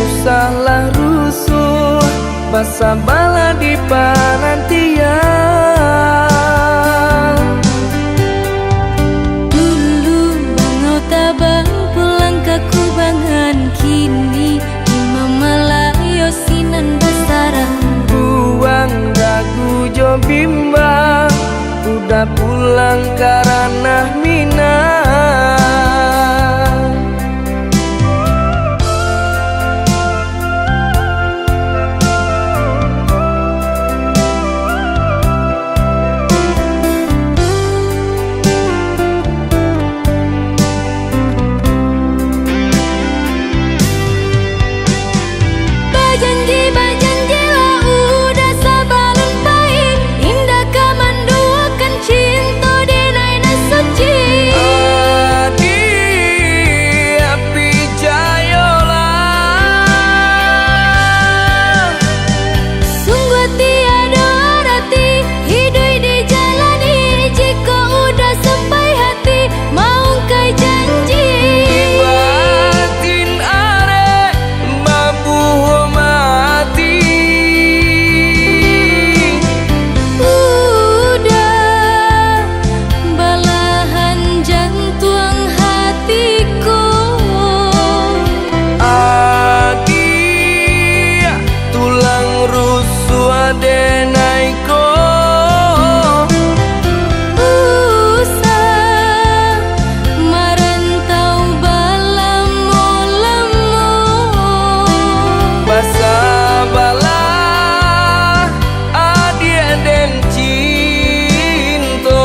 usahlah rusuh, basa bala di panantian. Dulu bangau tabang pulang ke kubangan, kini imam malayo sinan basarang. Buang dagu jo bimbang, udah pulang karena minang. Bajanji lah udah sabalun pai, indah kamanduakan cinta denai na suci. Adi api jayola, Sungguh tiada arti hidup dijalani, jika udah sampai hati mau kai janji. batin are mabuh mati. Udah belahan jantung hatiku. Adi tulang rusuk adenaiko. Usah merantau balamo-lamo. Basa bala adi den cinta.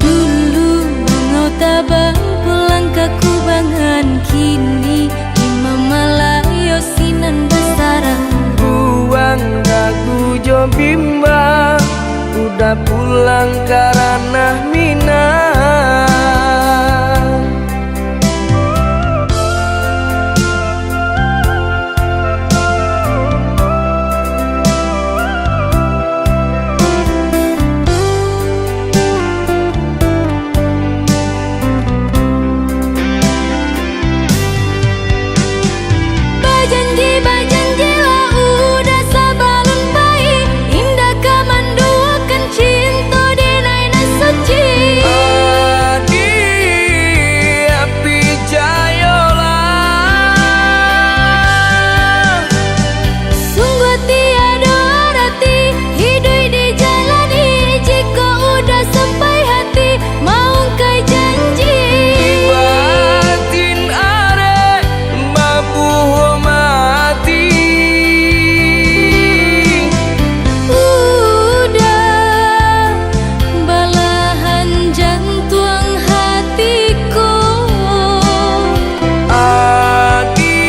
Dulu bangau tabang pulang ke kubangan, kini imam malayo sinan basarang. Buang dagu jo bimbang, udah pulang karena minang. Bajanji lah udah sabalun pai, indah kamanduakan cinta denai na suci. Adi api jayola, Sungguh tiada arti hidup dijalani, jika udah sampai hati mau kai janji. batin are mabuh mati. Udah belahan jantung hatiku. Adi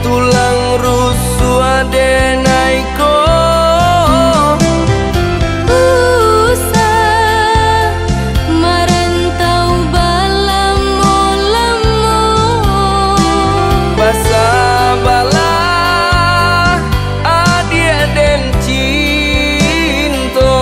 tulang rusuk adenaiko. Usah merantau balamo-lamo. Basa bala adi den cinta.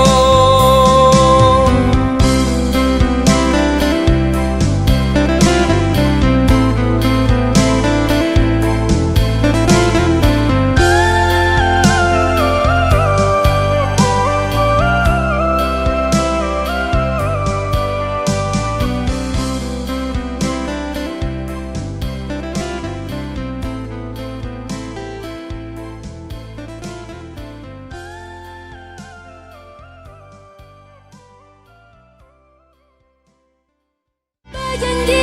Bajanji